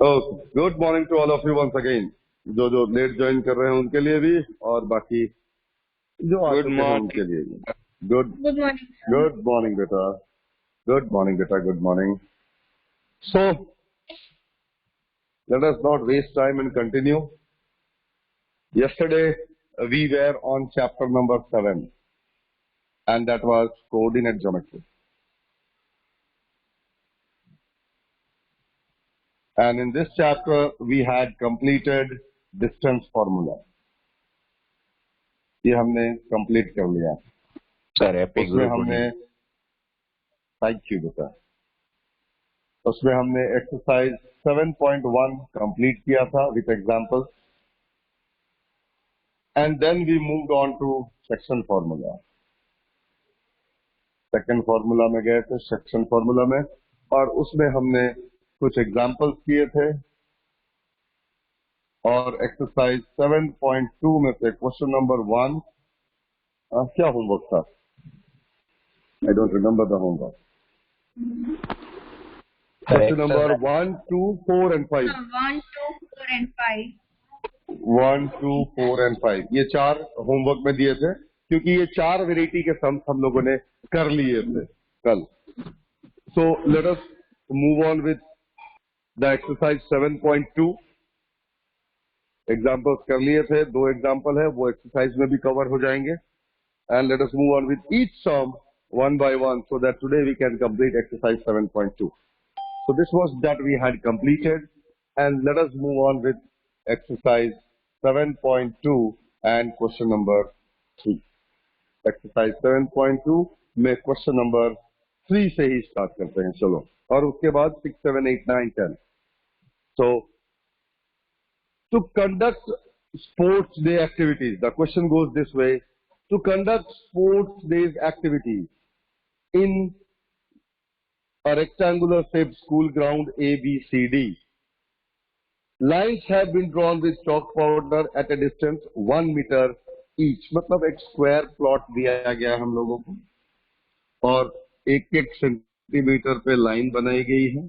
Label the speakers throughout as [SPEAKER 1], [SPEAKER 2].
[SPEAKER 1] Good morning to all of you once again. जो late join कर रहे हैं उनके लिए भी और बाकी जो आ चुके हैं उनके लिए भी। Good
[SPEAKER 2] good morning.
[SPEAKER 1] Good morning बेटा। गुड मॉर्निंग बेटा। Good morning. So let us not waste time and continue. Yesterday we were on chapter number 7 and that was coordinate geometry. And in this chapter we had completed distance formula. ये हमने complete कर लिया।
[SPEAKER 3] Sir
[SPEAKER 1] उसमें हमने thank you बेटा। उसमें हमने exercise 7.1 complete किया था with examples and then we moved on to section formula. Second formula में गए थे, सेक्शन फॉर्मूला में, और उसमें हमने कुछ एग्जांपल्स किए थे और एक्सरसाइज 7.2 में से क्वेश्चन नंबर 1 क्या होमवर्क था? I don't remember the homework. Question number 1, 2, 4 and 5।
[SPEAKER 2] 1, 2, 4 and 5।
[SPEAKER 1] 1, 2, 4 and 5 ये 4 होमवर्क में दिए थे क्योंकि ये 4 वेराइटी के सम्स हम लोगों ने कर लिए थे कल। सो let us move on with the exercise 7.2। Examples कर लिए थे, 2 एग्जांपल है वो एक्सरसाइज में भी कवर हो जाएंगे and let us move on with each sum one by one so that today we can complete exercise 7.2. So this was that we had completed, and let us move on with exercise 7.2 and question number 3. Exercise 7.2 में question number 3 से ही start करते हैं, चलो, और उसके बाद 6, 7, 8, 9, 10. So to conduct sports day activities, the question goes this way: to conduct sports days activities in a rectangular shaped school ground ABCD. Lines have been drawn with chalk powder at a distance 1 meter each. मतलब एक square plot दिया गया हम लोगों को और 1-1 centimetre पे line बनाई गई है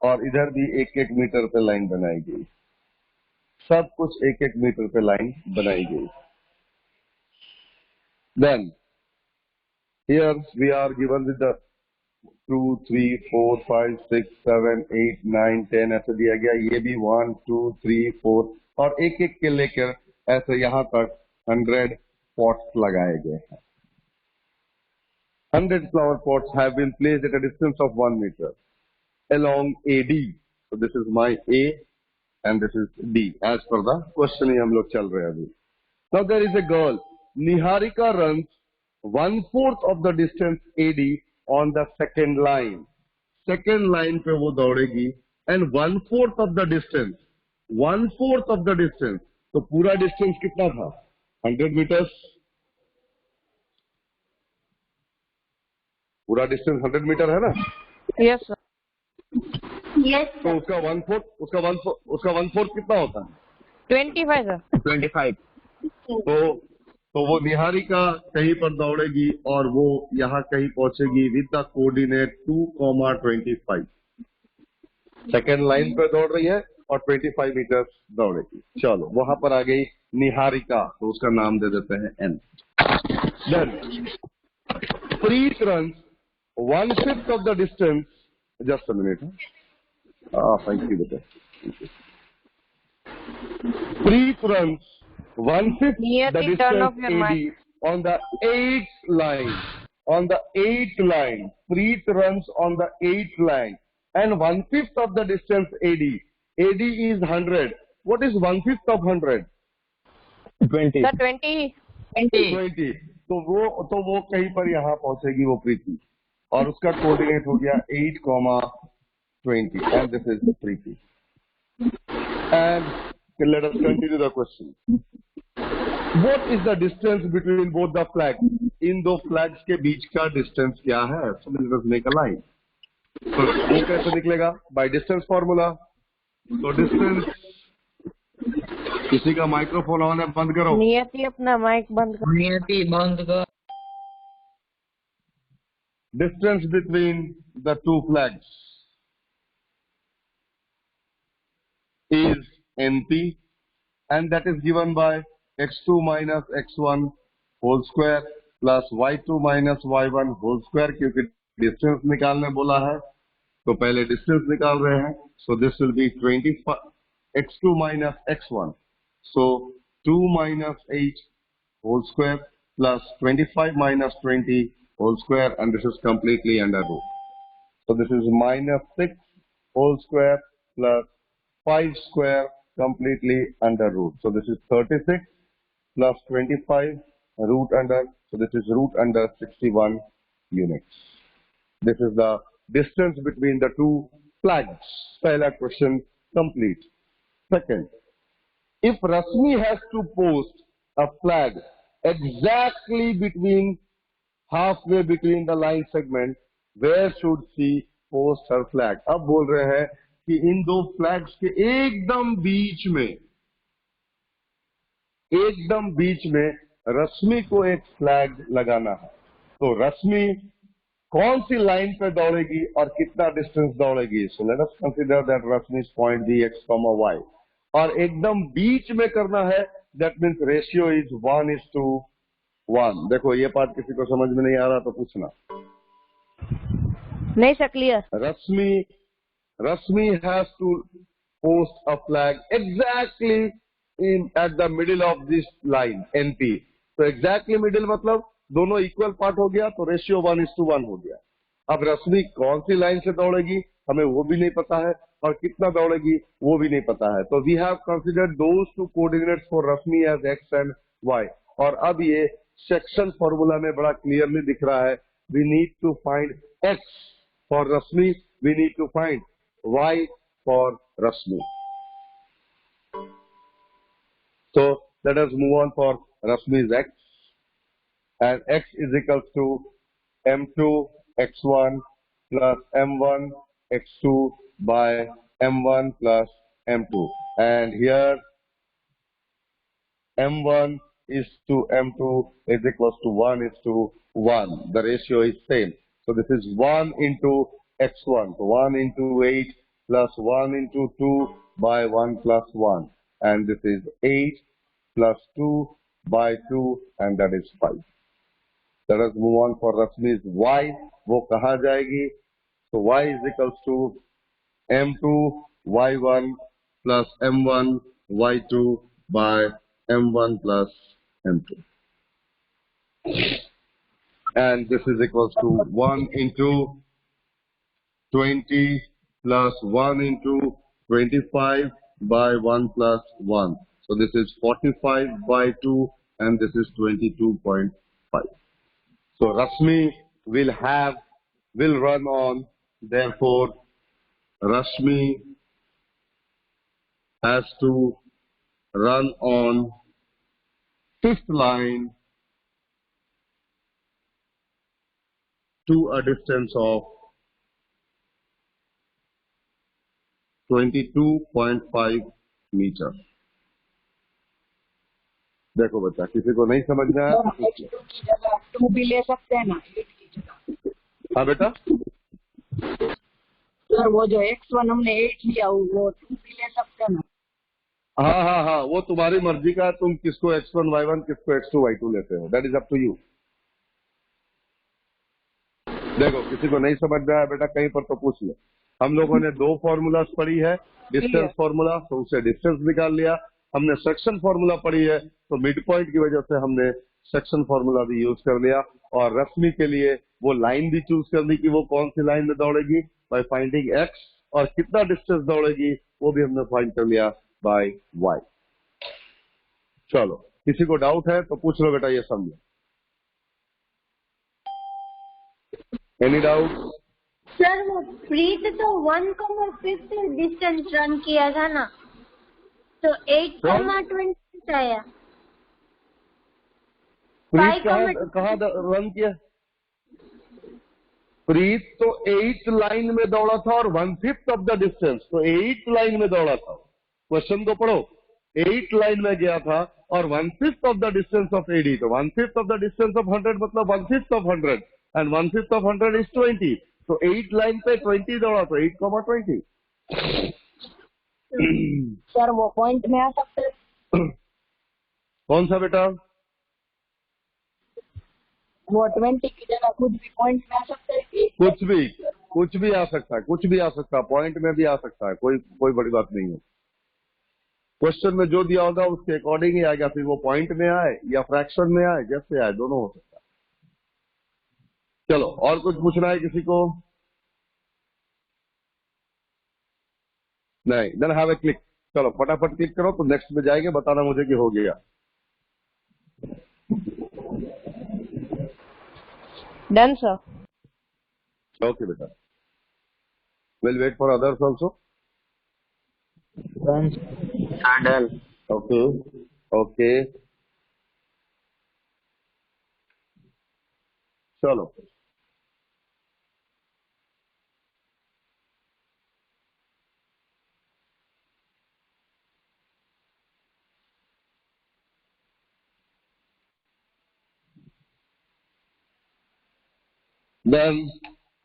[SPEAKER 1] और इधर भी 1-1 मीटर पे लाइन बनाई गई। सब कुछ 1-1 मीटर पे लाइन बनाई गई। Then here we are given with the 2, 3, 4, 5, 6, 7, 8, 9, 10 ऐसे दिया गया। ये भी 1, 2, 3, 4 और एक एक के लेकर ऐसे यहाँ तक 100 पॉट्स लगाए गए हैं। 100 flower pots have been placed at a distance of 1 meter along AD. So this is my A and this is D as per the question ही हम लोग चल रहे हैं अभी। Now there is a girl, Niharika runs 1/4 of the distance AD on the second line. Second line पे वो दौड़ेगी and 1/4 of the distance, 1/4 of the distance, तो पूरा डिस्टेंस कितना था? 100 मीटर्स। पूरा डिस्टेंस 100 मीटर है ना?
[SPEAKER 4] Yes sir.
[SPEAKER 2] यस
[SPEAKER 1] तो उसका 1/4 कितना होता है?
[SPEAKER 4] 25 सर।
[SPEAKER 3] 25।
[SPEAKER 1] तो वो निहारिका कहीं पर दौड़ेगी और वो यहाँ कहीं पहुंचेगी with the coordinate 2,25। Second line पे दौड़ रही है और 25 मीटर दौड़ेगी। चलो वहां पर आ गई निहारिका, तो उसका नाम दे देते हैं N। Then Preet runs 1/5 of the distance, just a minute, thank you बेटा। Preet runs 1/5
[SPEAKER 4] Near
[SPEAKER 1] the
[SPEAKER 4] the turn of
[SPEAKER 1] distance
[SPEAKER 4] your
[SPEAKER 1] AD
[SPEAKER 4] mic.
[SPEAKER 1] on the 8th line. On the 8th line, Preet runs on the 8th line and 1/5 of the distance AD. AD is 100. What is 1/5 of 100?
[SPEAKER 3] 20।
[SPEAKER 4] Sir 20।
[SPEAKER 1] 20। तो वो कहीं पर यहाँ पहुंचेगी वो प्रीति और उसका coordinate हो गया 8,20 and this is Preeti. And let us continue the question. What is the distance between both the flags? इन दो फ्लैग्स के बीच का डिस्टेंस क्या है? So let us make a line. तो वो कैसे निकलेगा? By distance formula. तो डिस्टेंस, किसी का माइक्रोफोन ऑन है, बंद करो।
[SPEAKER 4] नियति अपना माइक बंद कर।
[SPEAKER 3] नियति बंद कर।
[SPEAKER 1] Distance between the two flags. is NP, and that is given by x2 minus x1 whole square plus y2 minus y1 whole square, क्योंकि डिस्टेंस निकालने बोला है तो पहले डिस्टेंस निकाल रहे हैं. So this will be 25 x2 minus x1. So 2 minus 8 whole square plus 25 minus 20 whole square, and this is completely under root. So this is minus 6 whole square plus 5 square completely under root. So this is 36 plus 25 root under. So this is root under 61 units. This is the distance between the two flags. Pehla question complete. Second, if Rasmi has to post a flag exactly between halfway between the line segment, where should she post her flag? अब बोल रहे हैं कि इन दो flags के एकदम बीच में रश्मि को एक फ्लैग लगाना है. तो रश्मि कौन सी लाइन पे दौड़ेगी और कितना डिस्टेंस दौड़ेगी? So let us consider that रश्मि's पॉइंट बी x, y, और एकदम बीच में करना है. That means ratio is 1:1. देखो ये बात किसी को समझ में नहीं आ रहा तो पूछना.
[SPEAKER 4] नहीं sir, clear.
[SPEAKER 1] Rasmi has to post a flag exactly at the middle of this line NP. तो exactly middle मतलब दोनों इक्वल पार्ट हो गया, तो रेशियो 1:1 हो गया. अब रश्मि कौन सी लाइन से दौड़ेगी हमें वो भी नहीं पता है, और कितना दौड़ेगी वो भी नहीं पता है. तो we have considered those two coordinates for Rashmi as x and y. और अब ये सेक्शन फॉर्मूला में बड़ा क्लियरली दिख रहा है. We need to find x for Rashmi, we need to find y for Rashmi. So let us move on for Rashmi's x, and x is equals to m2 x1 plus m1 x2 by m1 plus m2, and here m1 is to m2 is equals to 1:1. The ratio is same. So this is 1 into x1. So 1 into 8 plus 1 into 2 by 1 plus 1. And this is 8 plus 2 by 2, and that is 5. Let us move on for Rashmi's y. वो कहाँ जाएगी? So y is equals to m2 y1 plus m1 y2 by m1 plus m2. And this is equals to 1 into 20 plus 1 into 25 by 1 plus 1. So this is 45 by 2, and this is 22.5. So Rashmi will run on. Therefore, Rashmi has to run on fifth line to a distance of 22.5 meters. देखो बच्चा, किसी को नहीं समझ में आया तो
[SPEAKER 5] 2 भी ले सकते हैं ना, 8 की जगह.
[SPEAKER 1] हाँ बेटा,
[SPEAKER 5] सर वो जो x1 हमने 8 लिया वो 2 भी ले सकते हैं ना.
[SPEAKER 1] हाँ, वो तुम्हारी मर्जी का. तुम किसको x1 y1 किसको x2 y2 लेते हो, that is up to you. देखो किसी को नहीं समझ में आया बेटा कहीं पर तो पूछ लो. हम लोगों ने 2 फॉर्मूलाज पढ़ी है. डिस्टेंस फॉर्मूला, तो उसे डिस्टेंस निकाल लिया. हमने सेक्शन फॉर्मूला पढ़ी है, तो मिड पॉइंट की वजह से हमने सेक्शन फॉर्मूला भी यूज कर लिया. और रश्मि के लिए वो लाइन भी चूज कर ली कि वो कौन सी लाइन में दौड़ेगी बाय फाइंडिंग x, और कितना डिस्टेंस दौड़ेगी वो भी हमने फाइंड कर लिया बाय y. चलो, किसी को डाउट है तो पूछ लो बेटा, ये समझो. Any doubt?
[SPEAKER 2] सर वो प्रीत तो 1,5 डिस्टेंस रन किया था ना, तो 8,20 आया.
[SPEAKER 1] प्रीत कहाँ रन किया? प्रीत तो 8 लाइन में दौड़ा था और 1/5 ऑफ द डिस्टेंस. तो 8 लाइन में दौड़ा था. क्वेश्चन तो पढ़ो. 8 लाइन में गया था और 1/5 of the distance of AD. तो 1/5 ऑफ द डिस्टेंस ऑफ 100 मतलब 1/5 ऑफ 100, एंड 1/5 ऑफ 100 इज 20. तो 8 लाइन पे 20 दौड़ा, तो 8,20.
[SPEAKER 5] सर वो पॉइंट में आ सकते हैं।
[SPEAKER 1] कौन सा बेटा?
[SPEAKER 5] वो 20 की जगह कुछ भी पॉइंट में आ सकते हैं।
[SPEAKER 1] कुछ भी आ सकता है, कुछ भी आ सकता है, पॉइंट में भी आ सकता है, कोई कोई बड़ी बात नहीं है। क्वेश्चन में जो दिया होगा उसके अकॉर्डिंग ही आएगा, फिर वो पॉइंट में आए या फ्रैक्शन में आए, जैसे आए दोनों हो सकता है। चलो, और कुछ पूछना है किसी को? नहीं, देन हैव ए क्लिक। चलो फटाफट क्लिक करो तो नेक्स्ट में जाएंगे, बताना मुझे कि हो गया।
[SPEAKER 4] Done sir.
[SPEAKER 1] ओके बेटा, will wait for others also.
[SPEAKER 3] Done.
[SPEAKER 1] Okay okay, चलो then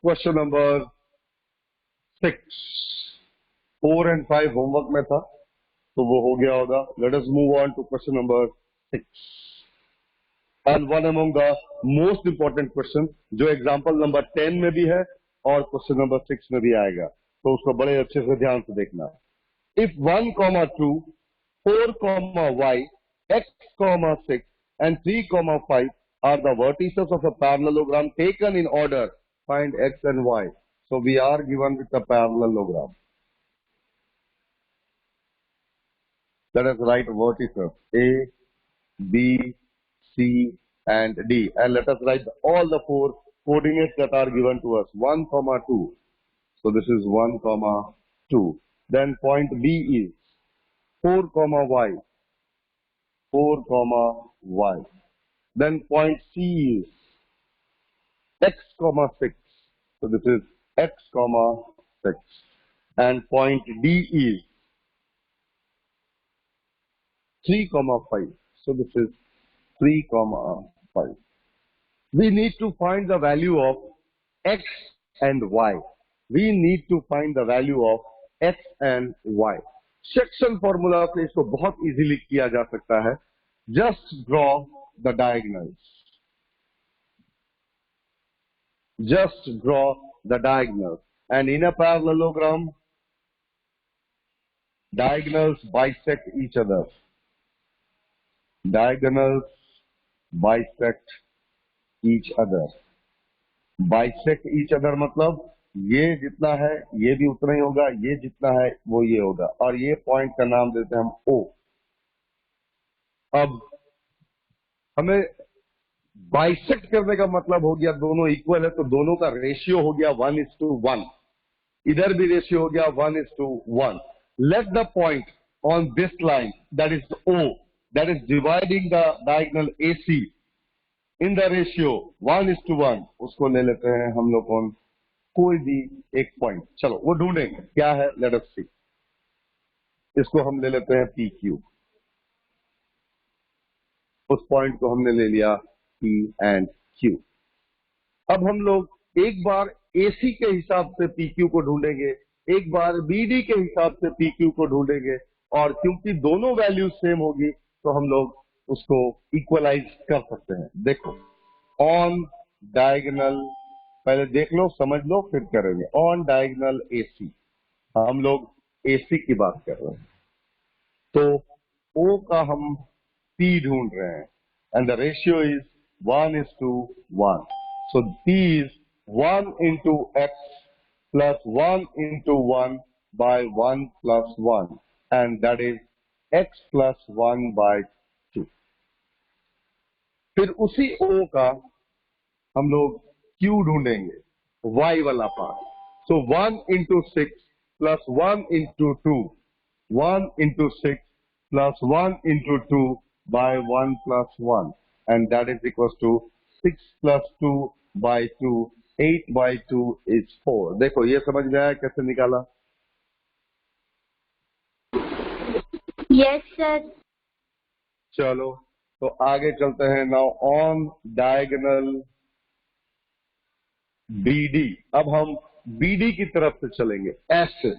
[SPEAKER 1] question number 6, 4 and 5 homework में था तो वो हो गया होगा। Let us move on to question number 6 and one among the most important question जो एग्जाम्पल नंबर 10 में भी है और क्वेश्चन नंबर 6 में भी आएगा, तो उसको बड़े अच्छे से ध्यान से देखना। If 1, 2, 4, y, x, 6 and 3, 5 are the vertices of a parallelogram taken in order, find x and y. So we are given with a parallelogram. Let us write vertices A, B, C and D, and let us write all the 4 coordinates that are given to us. 1, 2. So this is 1, 2. Then point B is 4, y. 4, y. Then point C is x, 6. So this is x, 6. And point D is 3, 5. So this is 3, 5. We need to find the value of x and y. We need to find the value of x and y. Section formula से इसको बहुत easily किया जा सकता है। Just draw the diagonals. Just draw the diagonals. And in a parallelogram, diagonals bisect each other. Diagonals bisect each other. Bisect each other मतलब ये जितना है ये भी उतना ही होगा, ये जितना है वो ये होगा, और ये पॉइंट का नाम देते हैं हम O। अब हमें बाइसेक्ट करने का मतलब हो गया दोनों इक्वल है, तो दोनों का रेशियो हो गया 1:1। इधर भी रेशियो हो गया 1:1। Let the point on this line that is O, that is dividing the diagonal AC in the ratio 1:1, उसको ले लेते हैं हम लोग कौन, कोई भी एक पॉइंट। चलो वो ढूंढेंगे क्या है, लेट अस सी। इसको हम ले लेते हैं PQ। उस पॉइंट को हमने ले लिया P and Q। अब हम लोग एक बार AC के हिसाब से PQ को ढूंढेंगे, एक बार BD के हिसाब से PQ को ढूंढेंगे, और क्योंकि दोनों वैल्यूज सेम होगी तो हम लोग उसको इक्वलाइज कर सकते हैं। देखो, ऑन डायगोनल, पहले देख लो समझ लो फिर करेंगे। ऑन डायगोनल AC, हम लोग AC की बात कर रहे हैं, तो O का हम P ढूंढ रहे हैं, and the ratio is 1:1। So P is 1 into x plus 1 into 1 by 1 plus 1, and that is x plus 1 by 2। फिर उसी O का हम लोग Q ढूंढेंगे, y वाला part. So 1 into 6 plus 1 into 2, 1 into 6 plus 1 into 2 by 1 plus 1, and that is equals to 6 plus 2 by 2, 8 by 2 is 4। देखो ये समझ में आया कैसे निकाला?
[SPEAKER 2] Yes sir.
[SPEAKER 1] चलो तो आगे चलते हैं। नाउ ऑन डायगोनल BD, अब हम BD की तरफ से चलेंगे। ऐसे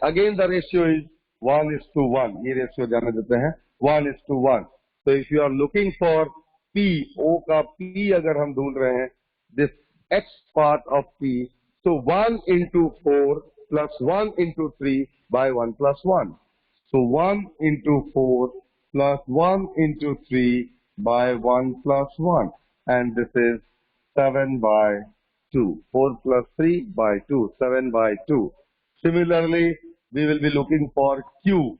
[SPEAKER 1] Again the ratio is 1:1. ये रेशियो जाने देते हैं 1:1. So if you are looking for P, O का P अगर हम ढूंढ रहे हैं, this X part of P, so 1:4 plus 1:3 by 1+1. So 1:4 plus 1:3 by 1+1, and this is 7/2. 4 plus 3 by 2, 7/2. Similarly, we will be looking for Q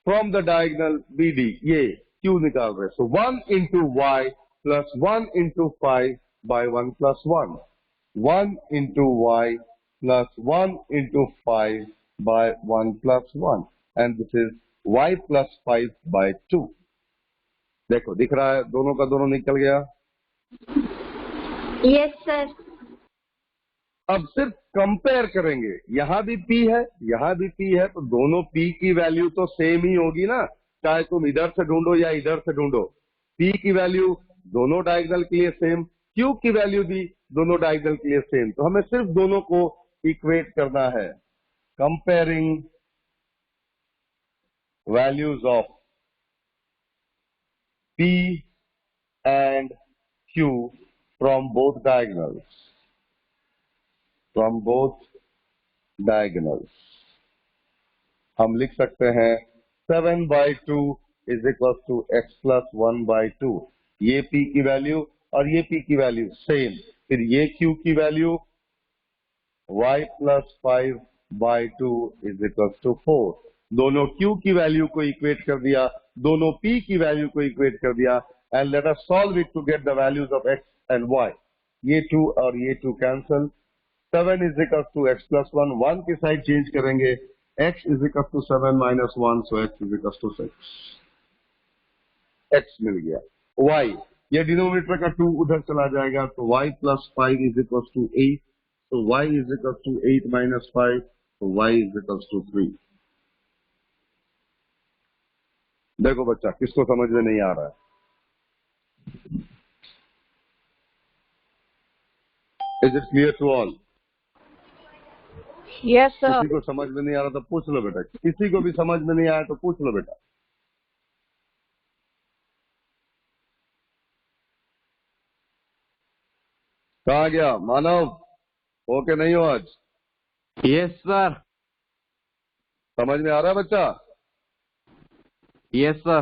[SPEAKER 1] from the diagonal BD. ये Q निकाल रहे हैं. So 1 into Y plus 1 into 5 by 1+1. 1 into Y plus 1 into 5 by 1+1. And this is Y plus 5 by 2. देखो दिख रहा है, दोनों का दोनों निकल गया.
[SPEAKER 2] Yes sir.
[SPEAKER 1] अब सिर्फ कंपेयर करेंगे. यहां भी P है, यहां भी P है, तो दोनों P की वैल्यू तो सेम ही होगी ना, चाहे तुम इधर से ढूंढो या इधर से ढूंढो. P की वैल्यू दोनों डायगोनल के लिए सेम, Q की वैल्यू भी दोनों डायगोनल के लिए सेम. तो हमें सिर्फ दोनों को इक्वेट करना है. Comparing values of P and Q from both diagonals. From both diagonals, हम लिख सकते हैं 7/2 is equals to x plus 1/2. ये P की वैल्यू और ये P की वैल्यू सेम. फिर ये Q की value y plus 5/2 is equals to 4. दोनों Q की वैल्यू को इक्वेट कर दिया, दोनों P की वैल्यू को इक्वेट कर दिया. And let us solve it to get the values of x and y. ये 2 और ये 2 cancel. 7 is equals to x plus 1. 1 की साइड चेंज करेंगे. x is equals to 7 minus 1, so x is equals to 6. x मिल गया. y, ये denominator का 2 उधर चला जाएगा, तो y plus 5 is equals to 8. So y is equals to 8 minus 5, so y is equals to 3. देखो बच्चा, किसको समझ में नहीं आ रहा है? Is it clear to all?
[SPEAKER 4] Yes, sir.
[SPEAKER 1] किसी को समझ में नहीं आ रहा तो पूछ लो बेटा. किसी को भी समझ में नहीं आया तो पूछ लो बेटा. कहाँ गया मानव? हो के नहीं हो आज?
[SPEAKER 3] Yes sir.
[SPEAKER 1] समझ में आ रहा है बच्चा?
[SPEAKER 3] Yes sir.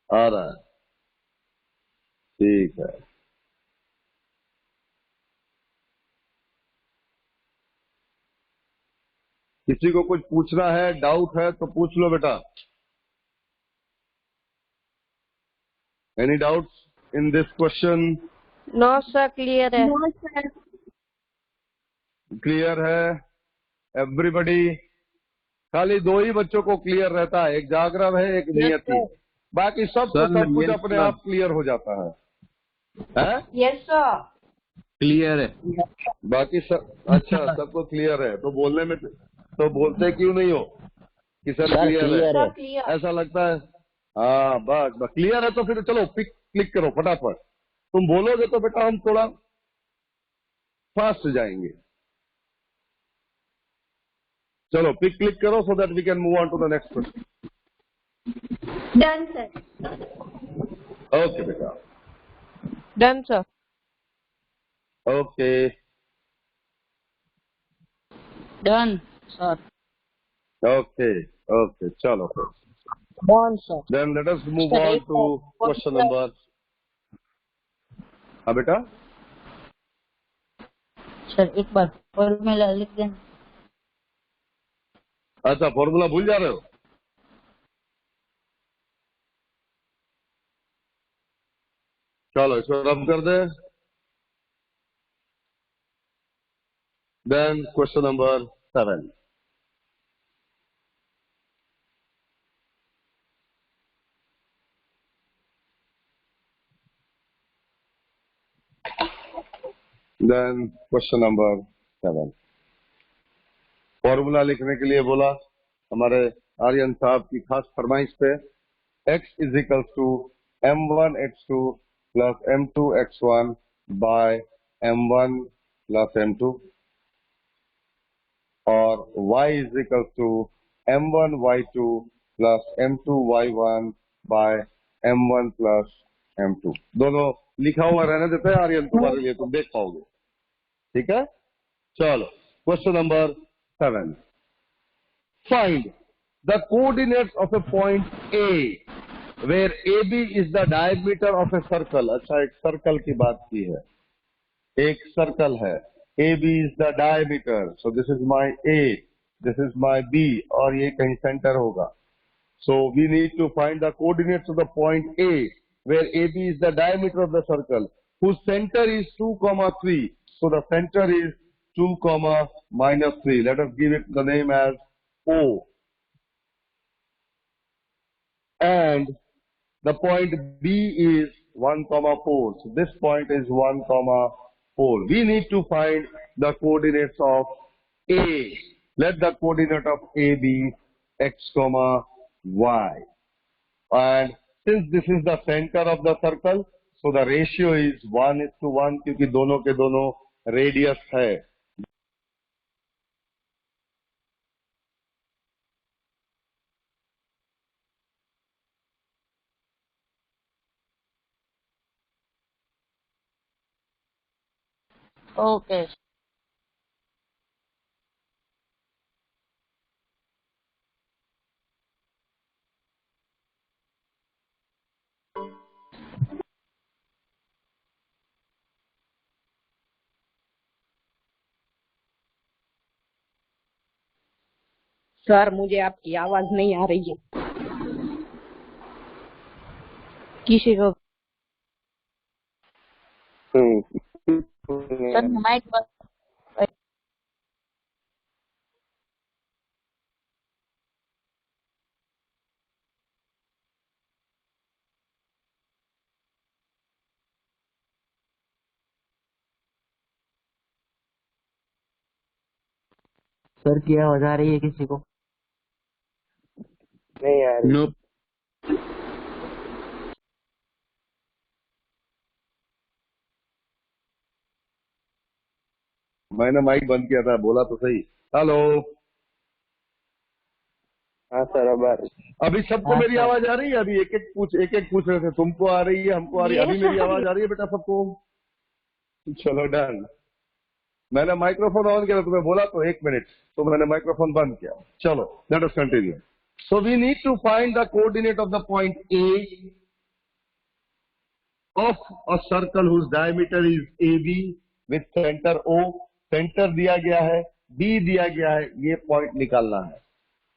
[SPEAKER 1] आ रहा है. ठीक है. किसी को कुछ पूछना है, डाउट है तो पूछ लो बेटा. Any doubts in this question?
[SPEAKER 4] No, sir. Clear है.
[SPEAKER 2] No sir.
[SPEAKER 1] क्लियर है एवरीबॉडी? खाली 2 ही बच्चों को क्लियर रहता है, एक जागरण है, एक नियति. बाकी सब कुछ अपने आप क्लियर हो जाता है.
[SPEAKER 5] Yes sir.
[SPEAKER 3] क्लियर है.
[SPEAKER 1] बाकी सब अच्छा, सबको क्लियर है. तो बोलने में तो बोलते क्यों नहीं हो कि सर क्लियर है?
[SPEAKER 5] क्लियर.
[SPEAKER 1] ऐसा लगता है. हाँ बस क्लियर है तो फिर चलो क्लिक करो फटाफट. तुम बोलोगे तो बेटा हम थोड़ा फास्ट जाएंगे. चलो क्लिक करो so that we can move on to the next question.
[SPEAKER 2] Done sir.
[SPEAKER 1] Okay बेटा.
[SPEAKER 4] Done, sir.
[SPEAKER 1] Okay.
[SPEAKER 5] Done sir.
[SPEAKER 1] Okay. Okay चलो फिर.
[SPEAKER 5] Done sir.
[SPEAKER 1] Then let us move on to question number. हाँ बेटा.
[SPEAKER 5] Sir एक बार formula लिख दें.
[SPEAKER 1] अच्छा formula भूल जा रहे हो? चलो इसको रब कर दे. Then question number 7. Then question number 7. Formula लिखने के लिए बोला हमारे आर्यन साहब की खास फरमाइश पे. x is equal to m1x2 plus m2x1 by m1 plus m2. और y is equal to m1 y2 plus m2 y1 by m1 plus m2। दोनों लिखा हुआ रहने देते हैं आर्यन, तुम्हारे लिए तुम देख पाओगे। ठीक है, चलो question number 7। Find the coordinates of a point A where AB is the diameter of a circle। अच्छा, एक सर्कल की बात की है, एक सर्कल है, AB is the diameter, so this is my A, this is my B, और ये कहीं सेंटर होगा। So we need to find the coordinates of the point A where AB is the diameter of the circle whose center is 2, 3. So the center is 2, -3. Let us give it the name as O. And the point B is 1, 4. So this point is 1, 4. We need to find the coordinates of A. Let the coordinate of A be x, y. And since this is the center of the circle, so the ratio is 1:1 क्योंकि दोनों के दोनों radius है।
[SPEAKER 4] Okay.
[SPEAKER 5] Sir मुझे आपकी आवाज नहीं आ रही है।
[SPEAKER 4] किसी को सर माइक पर
[SPEAKER 6] सर की आवाज आ रही है किसी को?
[SPEAKER 7] नहीं आ रही।
[SPEAKER 3] नो।
[SPEAKER 1] मैंने माइक बंद किया था, बोला तो सही। हेलो,
[SPEAKER 7] हाँ सर, अब आ रही।
[SPEAKER 1] अभी सबको मेरी आवाज आ रही है? अभी एक एक पूछ रहे थे, तुमको आ रही है, हमको आ रही है, अभी मेरी आवाज आ रही है बेटा सबको? चलो डन। मैंने माइक्रोफोन ऑन किया, तुम्हें बोला तो 1 मिनट, तो मैंने माइक्रोफोन बंद किया। चलो let us continue. So we need to find the coordinate of the point A of a circle whose diameter is AB with centre O। Centre दिया गया है, B दिया गया है, ये पॉइंट निकालना है।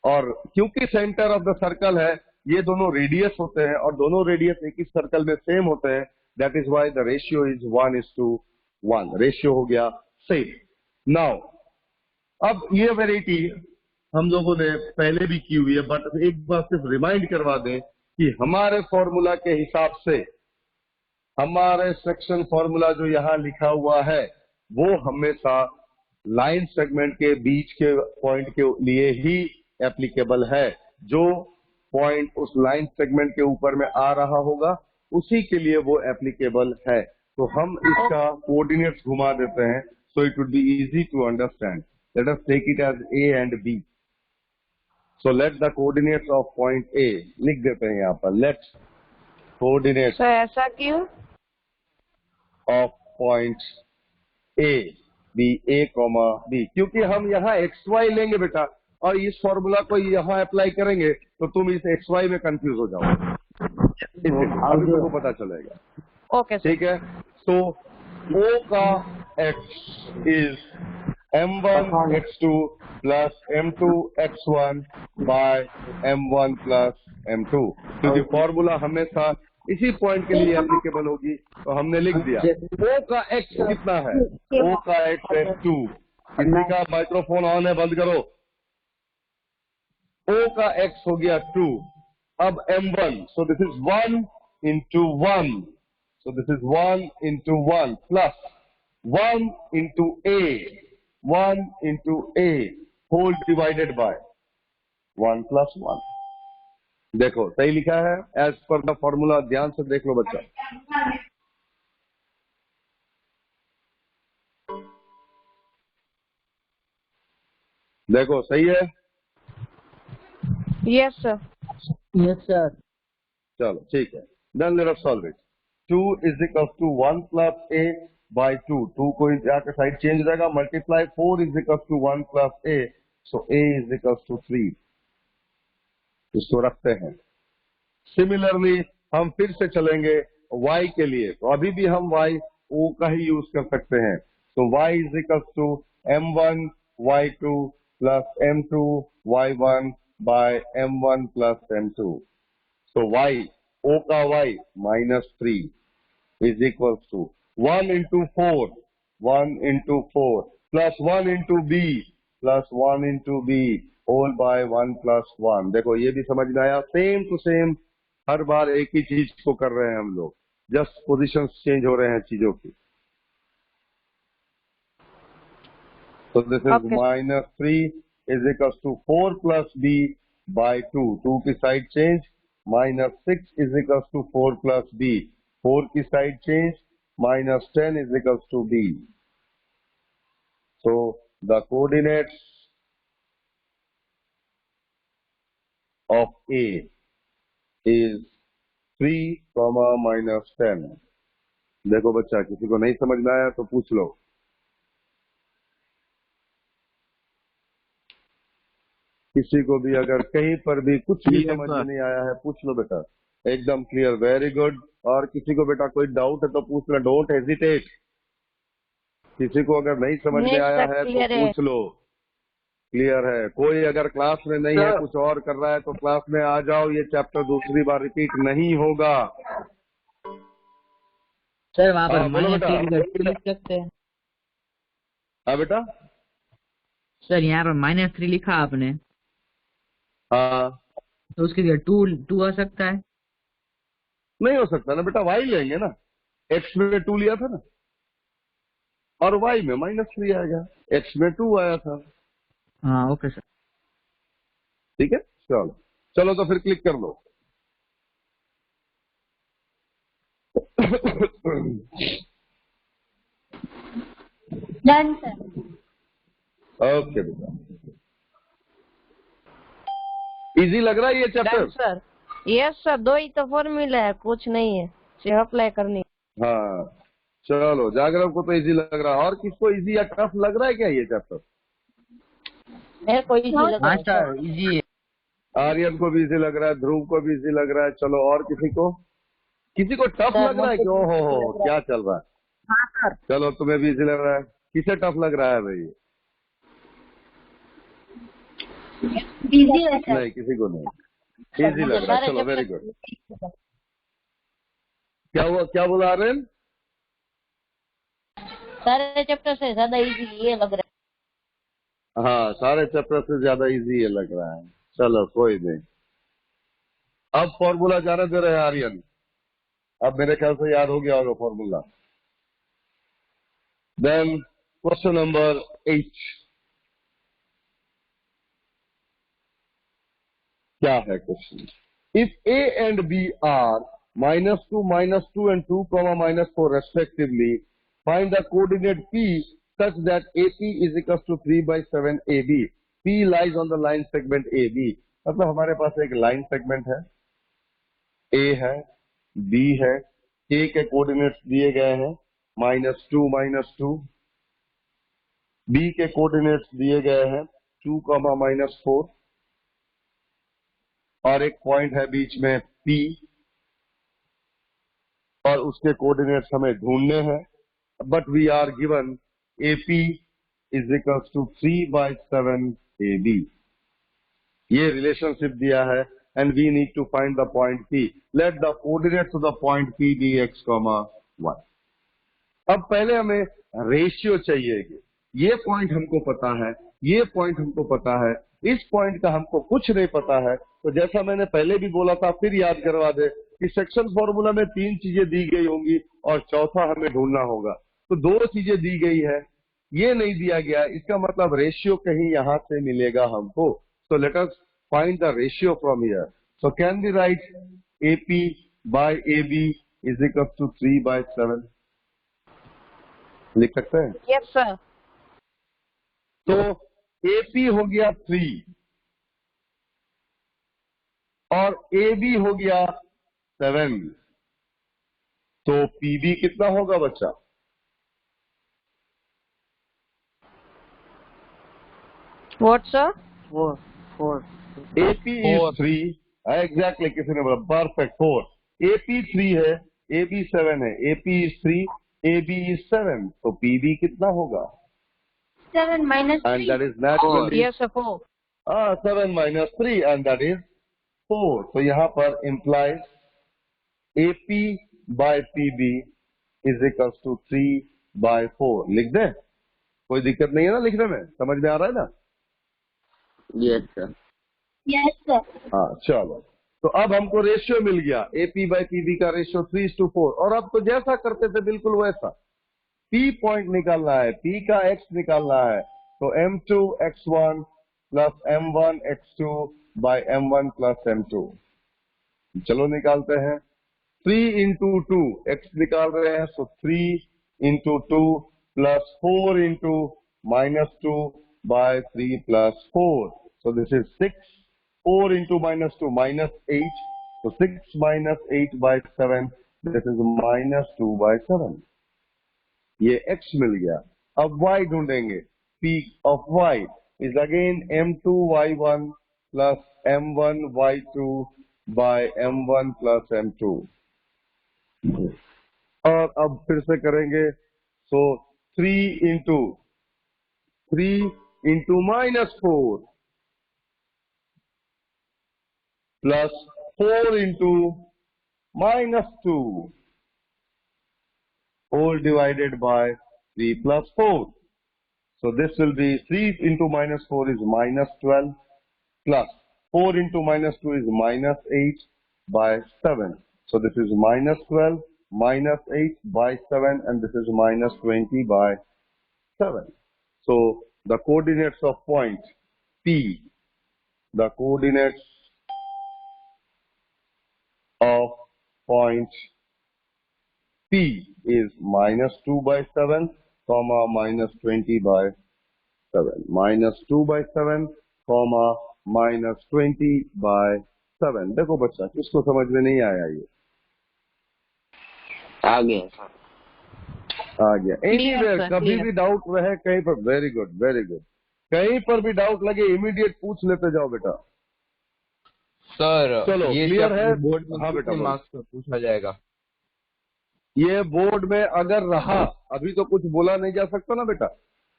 [SPEAKER 1] और क्योंकि सेंटर ऑफ द सर्कल है, ये दोनों रेडियस होते हैं और दोनों रेडियस एक ही सर्कल में सेम होते हैं, that is why the ratio is 1:1। Ratio हो गया सेम। नाउ अब ये वेराइटी हम लोगों ने पहले भी की हुई है, बट एक बार सिर्फ रिमाइंड करवा दें कि हमारे फॉर्मूला के हिसाब से हमारे सेक्शन फॉर्मूला जो यहाँ लिखा हुआ है वो हमेशा लाइन सेगमेंट के बीच के पॉइंट के लिए ही एप्लीकेबल है। जो पॉइंट उस लाइन सेगमेंट के ऊपर में आ रहा होगा उसी के लिए वो एप्लीकेबल है। तो हम इसका कोऑर्डिनेट्स घुमा देते हैं, so it would be easy to understand. Let us take it as A and B। So let the coordinates of point A, लिख देते हैं यहाँ पर, लेट कोऑर्डिनेट्स
[SPEAKER 4] सर ऐसा क्यों?
[SPEAKER 1] Of point A B, A, B, क्योंकि हम यहाँ XY लेंगे बेटा और इस फॉर्मूला को यहाँ अप्लाई करेंगे तो तुम इस XY में कंफ्यूज हो जाओगे, अभी तुमको पता चलेगा।
[SPEAKER 4] ओके
[SPEAKER 1] ठीक है, सो O का X is M1 X2 plus M2 X1 by M1 plus M2, क्योंकि फॉर्मूला हमेशा इसी पॉइंट के लिए एप्लीकेबल होगी, तो हमने लिख दिया। O का X कितना है? O का X है 2। किसी का माइक्रोफोन ऑन है, बंद करो। O का X हो गया 2। अब M1, so this is 1 into 1, so this is 1 into 1 plus 1 into A, 1 into A whole divided by 1 plus 1। देखो सही लिखा है एज पर द फॉर्मूला, ध्यान से देख लो बच्चा। देखो सही है।
[SPEAKER 4] Yes, sir.
[SPEAKER 6] Yes sir.
[SPEAKER 1] चलो ठीक है, then let us solve it. 2 is equal to 1 plus a by 2, 2 को जाकर साइड चेंज हो जाएगा, multiply 4 is equal to 1 plus a, so a is equal to 3। इसको रखते हैं। सिमिलरली हम फिर से चलेंगे y के लिए, तो अभी भी हम y o का ही यूज कर सकते हैं। तो y is equal to m1 y2 plus m2 y1 by m1 plus m2। So y, o का y minus 3 is equals to 1 into 4, 1 into 4 plus 1 into b plus 1 into b whole by 1 plus 1। देखो ये भी समझ में आया, same to same हर बार एक ही चीज को कर रहे हैं हम लोग, जस्ट पोजीशंस चेंज हो रहे हैं चीजों की। So this is
[SPEAKER 4] Okay.
[SPEAKER 1] minus 3 is equals to 4 plus b by 2, 2 की side change, minus 6 is equals to 4 plus b, 4 की side change, minus 10 is equals to b। So the coordinates of a is 3, minus 10। देखो बच्चा, किसी को नहीं समझ में आया तो पूछ लो। किसी को भी अगर कहीं पर भी कुछ भी
[SPEAKER 3] Clear,
[SPEAKER 1] समझ
[SPEAKER 3] sir.
[SPEAKER 1] में नहीं आया है पूछ लो बेटा, एकदम क्लियर, वेरी गुड। और किसी को बेटा कोई डाउट है तो पूछ लो, डोंट हेजिटेट। किसी को अगर नहीं समझ में
[SPEAKER 4] Yes,
[SPEAKER 1] आया
[SPEAKER 4] sir,
[SPEAKER 1] है
[SPEAKER 4] clear
[SPEAKER 1] तो
[SPEAKER 4] है।
[SPEAKER 1] पूछ लो, क्लियर है। कोई अगर क्लास में नहीं है,
[SPEAKER 3] Sir.
[SPEAKER 1] कुछ और कर रहा है तो क्लास में आ जाओ, ये चैप्टर दूसरी बार रिपीट नहीं होगा।
[SPEAKER 6] सर वहाँ पर
[SPEAKER 1] हाँ, बोलो
[SPEAKER 6] माइनस
[SPEAKER 1] बेटा।
[SPEAKER 6] 3 की जगह 2 लिख सकते हैं।
[SPEAKER 1] हाँ बेटा।
[SPEAKER 6] सर यहाँ पर -3 लिखा आपने,
[SPEAKER 1] हाँ,
[SPEAKER 6] तो उसकी जगह 2 आ सकता है।
[SPEAKER 1] नहीं हो सकता ना बेटा, वाई लेंगे ना, एक्स में 2 लिया था ना, और वाई में -3 आएगा, एक्स में 2 आया था।
[SPEAKER 6] हाँ ओके सर।
[SPEAKER 1] ठीक है, चलो चलो तो फिर क्लिक कर लो।
[SPEAKER 2] Done sir.
[SPEAKER 1] ओके बेटा, इजी लग रहा है ये chapter?
[SPEAKER 4] Done, sir. Yes, sir. 2 ही तो फॉर्मूला है, कुछ नहीं है, सिर्फ अप्लाई करनी।
[SPEAKER 1] हाँ चलो, जागरण को तो इजी लग रहा है, और किसको इजी या टफ लग रहा है क्या ये चैप्टर?
[SPEAKER 4] मेरे को इजी लग रहा
[SPEAKER 6] हाँ
[SPEAKER 4] है
[SPEAKER 6] सर इजी है।
[SPEAKER 1] आर्यन को भी इजी लग रहा है, ध्रुव को भी इजी लग रहा है। चलो, और किसी को टफ
[SPEAKER 4] सर,
[SPEAKER 1] लग रहा है? क्यों हो क्या चल रहा है?
[SPEAKER 6] हाँ सर।
[SPEAKER 1] चलो, तुम्हें भी इजी लग रहा है। किसे टफ लग रहा है भाई?
[SPEAKER 2] बिजी है सर।
[SPEAKER 1] नहीं, किसी को नहीं, इजी लग रहा है। चलो, वेरी गुड। क्या हुआ, क्या बोला आर्यन?
[SPEAKER 4] सारे चैप्टर से ज्यादा इजी ये लग रहा
[SPEAKER 1] हाँ, सारे चैप्टर से ज्यादा इजी ये लग रहा है। चलो कोई नहीं, अब फॉर्मूला जाने दे रहे हैं आर्यन। अब मेरे ख्याल से याद हो गया होगा फॉर्मूला। देन क्वेश्चन नंबर 8 क्या है question? If a and b are -2 and 2, -4 respectively, find the coordinate p such that AP is equals to 3/7 AB. P lies on the line segment AB। मतलब हमारे पास एक लाइन सेगमेंट है, A है, B है, A के coordinates दिए गए हैं -2 -2, B के कोऑर्डिनेट्स दिए गए हैं 2, -4, और एक पॉइंट है बीच में P, और उसके कोऑर्डिनेट्स हमें ढूंढने हैं। But we are given AP is equals to 3/7 AB। ये रिलेशनशिप दिया है, and we need to find the point P। Let the coordinates of the point P be x, y। अब पहले हमें रेशियो चाहिए। ये पॉइंट हमको पता है, ये पॉइंट हमको पता है, इस पॉइंट का हमको कुछ नहीं पता है। तो जैसा मैंने पहले भी बोला था, फिर याद करवा दे कि सेक्शन फॉर्मूला में 3 चीजें दी गई होंगी और चौथा हमें ढूंढना होगा। तो 2 चीजें दी गई है, ये नहीं दिया गया, इसका मतलब रेशियो कहीं यहां से मिलेगा हमको। So let us find the ratio from here. So can be write AP by AB is equal to 3/7। लिख सकते हैं?
[SPEAKER 4] है। Yes sir.
[SPEAKER 1] तो AP हो गया 3 और AB हो गया 7, तो PB कितना होगा बच्चा?
[SPEAKER 4] What, sir?
[SPEAKER 6] 4
[SPEAKER 1] AP is 3, exactly, किसी ने बोला परफेक्ट 4, AP 3 है, AB 7 है, AP is 3, AB is 7, तो PB कितना होगा?
[SPEAKER 2] 7 minus
[SPEAKER 1] And
[SPEAKER 2] 3.
[SPEAKER 1] that is naturally
[SPEAKER 4] Yes, sir. 4.
[SPEAKER 1] 7 minus 3 and that is 4. तो यहाँ पर implies AP by PB is equals to 3 by 4. लिख दे, कोई दिक्कत नहीं है ना लिखने में, समझ में आ रहा है ना?
[SPEAKER 6] Yes sir.
[SPEAKER 2] Yes, sir.
[SPEAKER 1] हाँ चलो, तो अब हमको रेशियो मिल गया, AP by PB का रेशियो 3:4, और अब तो जैसा करते थे बिल्कुल वैसा, P पॉइंट निकालना है, P का X निकालना है, तो M2 X1 plus M1 X2 by M1 plus M2। चलो निकालते हैं, 3 into 2, X निकाल रहे हैं, so 3 into 2 plus 4 into minus 2 by 3 plus 4, so this is 6, 4 into minus 2 minus 8, so 6 minus 8 by 7, this is minus 2 by 7, ये X मिल गया। अब Y ढूंढेंगे, P of Y is again M2 Y1 plus M1 Y2 by M1 plus M2, और अब फिर से करेंगे, so 3 into minus 4 plus 4 into minus 2 all divided by 3 plus 4. So this will be 3 into minus 4 is minus 12 plus 4 into minus 2 is minus 8 by 7. So this is minus 12 minus 8 by 7 and this is minus 20 by 7. So the coordinates of point P, the coordinates of point P is minus 2 by 7, comma minus 20 by 7. Minus 2 by 7, comma minus 20 by 7. देखो बच्चा, किसको समझ में नहीं आया ये?
[SPEAKER 6] आ गया।
[SPEAKER 1] आ गया। एनीवेयर,
[SPEAKER 4] sir,
[SPEAKER 1] कभी
[SPEAKER 4] clear.
[SPEAKER 1] भी डाउट रहे कहीं पर, वेरी गुड वेरी गुड, कहीं पर भी डाउट लगे इमीडिएट पूछ लेते जाओ बेटा।
[SPEAKER 7] सर
[SPEAKER 1] चलो,
[SPEAKER 7] ये
[SPEAKER 1] clear
[SPEAKER 7] सब
[SPEAKER 1] है?
[SPEAKER 7] बोर्ड में
[SPEAKER 1] हाँ बेटा,
[SPEAKER 7] कितने
[SPEAKER 1] बोलो।
[SPEAKER 7] मार्क्स पर पूछा जाएगा?
[SPEAKER 1] ये बोर्ड में अगर रहा, अभी तो कुछ बोला नहीं जा सकता ना बेटा,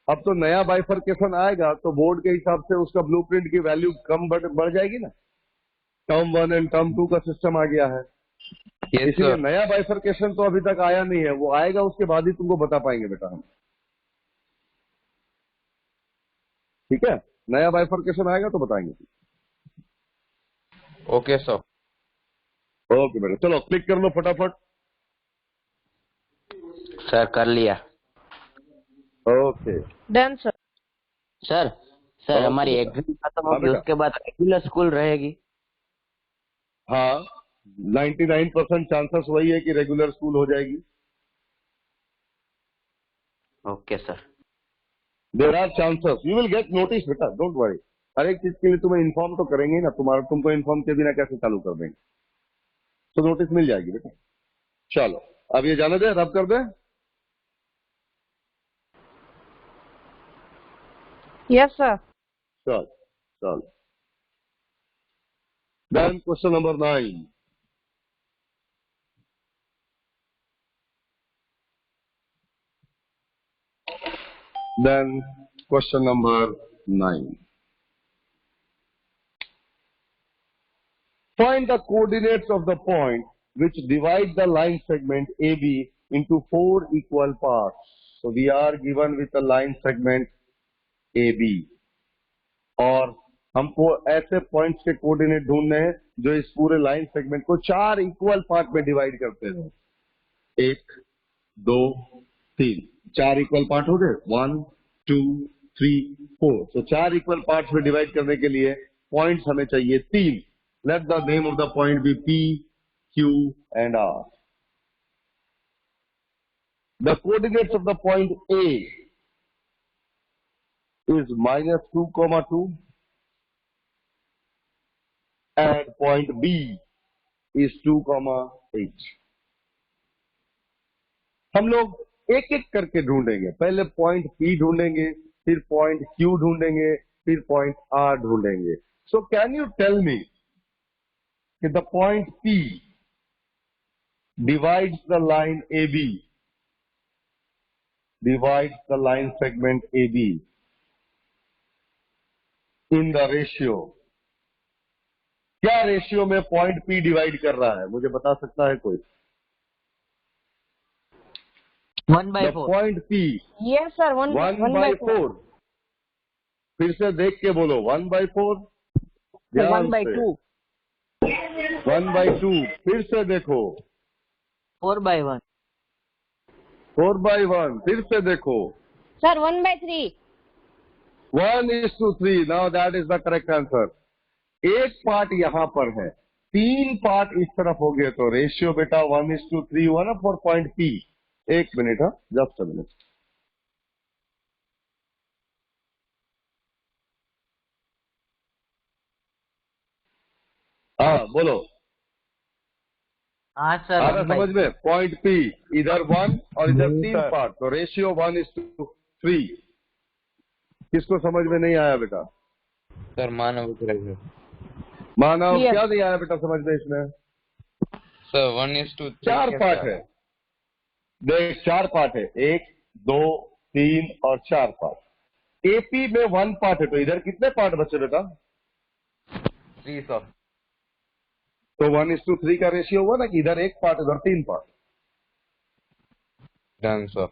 [SPEAKER 1] अब तो नया बाइफर्केशन आएगा तो बोर्ड के हिसाब से उसका ब्लूप्रिंट की वैल्यू कम बढ़ जाएगी ना। टर्म 1 एंड टर्म 2 का सिस्टम आ गया है,
[SPEAKER 7] यस
[SPEAKER 1] इसलिए
[SPEAKER 7] सर।
[SPEAKER 1] नया बाइफर्केशन तो अभी तक आया नहीं है, वो आएगा उसके बाद ही तुमको बता पाएंगे बेटा हम। ठीक है, नया बाइफर्केशन आएगा तो बताएंगे।
[SPEAKER 7] Okay sir.
[SPEAKER 1] ओके बेटा, चलो क्लिक कर लो फटाफट।
[SPEAKER 6] सर कर लिया।
[SPEAKER 1] Okay
[SPEAKER 4] Done, sir.
[SPEAKER 6] सर
[SPEAKER 1] हाँ,
[SPEAKER 6] हमारी
[SPEAKER 1] बेटा।
[SPEAKER 6] एग्जाम खत्म
[SPEAKER 1] हाँ,
[SPEAKER 6] होगी
[SPEAKER 1] बेटा।
[SPEAKER 6] उसके बाद रेगुलर स्कूल रहेगी?
[SPEAKER 1] हाँ, 99% चांसेस वही है कि रेगुलर स्कूल हो जाएगी।
[SPEAKER 6] Okay sir.
[SPEAKER 1] There are chances, you will get notice बेटा, डोंट वरी। हर एक चीज के लिए तुम्हें इन्फॉर्म तो करेंगे ही ना, तुमको इन्फॉर्म के बिना कैसे चालू कर देंगे, तो नोटिस मिल जाएगी बेटा। चलो अब ये जाने दे, रब कर दे।
[SPEAKER 4] Yes, sir.
[SPEAKER 1] चल चल, then question number 9। Then question number 9. Find the coordinates of the point which divide the line segment AB into 4 equal parts. So we are given with a line segment AB, और हमको ऐसे points के coordinate ढूंढने हैं जो इस पूरे line segment को 4 इक्वल पार्ट में डिवाइड करते हैं। 1 2 3, 4 इक्वल पार्ट हो गए, 1 2 3 4। तो 4 इक्वल पार्ट्स में डिवाइड करने के लिए पॉइंट्स हमें चाहिए 3। Let the name of the point be P, Q and R। The coordinates of the point A is -2,2 and point B is 2,8. हम लोग एक एक करके ढूंढेंगे. पहले पॉइंट P ढूंढेंगे, फिर पॉइंट Q ढूंढेंगे, फिर पॉइंट R ढूंढेंगे. So can you tell me that the point P divides the line AB, divides the line segment AB in the ratio. क्या रेशियो में पॉइंट P डिवाइड कर रहा है, मुझे बता सकता है कोई?
[SPEAKER 6] 1/4.
[SPEAKER 1] Point P
[SPEAKER 4] yes sir
[SPEAKER 1] 1/4. फिर से देख के बोलो 1/4.
[SPEAKER 4] 1/2.
[SPEAKER 1] 1/2. फिर से देखो
[SPEAKER 6] 4/1.
[SPEAKER 1] 4/1. फिर से देखो
[SPEAKER 4] sir 1/3.
[SPEAKER 1] 1:3. Now that is the correct answer. एक पार्ट यहां पर है, 3 पार्ट इस तरफ हो गए, तो रेशियो बेटा 1:3 हुआ ना फॉर पॉइंट P. एक मिनट, हाँ, जस्ट अ मिनट. हाँ बोलो.
[SPEAKER 6] हाँ सर.
[SPEAKER 1] आ रहा समझ में? पॉइंट P इधर 1 और इधर 3 पार्ट, तो रेशियो 1:3. किसको समझ में नहीं आया बेटा?
[SPEAKER 7] सर मानव
[SPEAKER 1] मानव
[SPEAKER 4] Yes.
[SPEAKER 1] क्या नहीं आया बेटा समझ में इसमें?
[SPEAKER 7] सर 1:3.
[SPEAKER 1] 4 पार्ट है. देख 4 पार्ट है, 1, 2, 3 और 4 पार्ट. AP में 1 पार्ट है, तो इधर कितने पार्ट बचे बेटा?
[SPEAKER 7] 3 सर.
[SPEAKER 1] तो 1:3 का रेशियो हुआ ना कि इधर 1 पार्ट, इधर 3 पार्ट.
[SPEAKER 7] Done sir.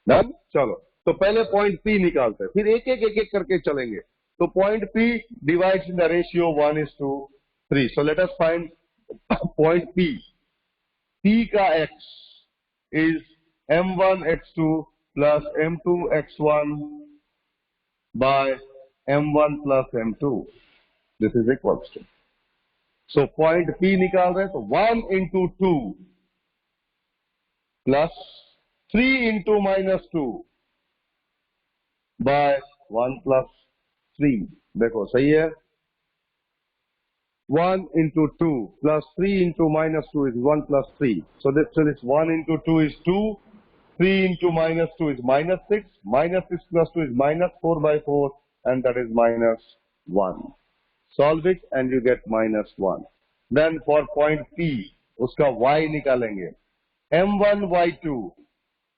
[SPEAKER 1] डन. चलो, तो पहले पॉइंट P निकालते हैं, फिर एक एक करके चलेंगे. तो point P divides in the ratio 1:3. So let us find point P. P का x is m1x2 plus m2x1 by m1 plus m2. This is equals to. So point P निकाल रहे हैं, तो 1 into 2 plus 3 into -2 by 1 plus 3. देखो सही है. 1 into 2 plus 3 into -2 is 1 plus 3. So this is 1 into 2 is 2. 3 into -2 is -6. -6 plus 2 is -4/4, and that is -1. Solve it and you get -1. Then for point P, उसका y निकालेंगे. m1y2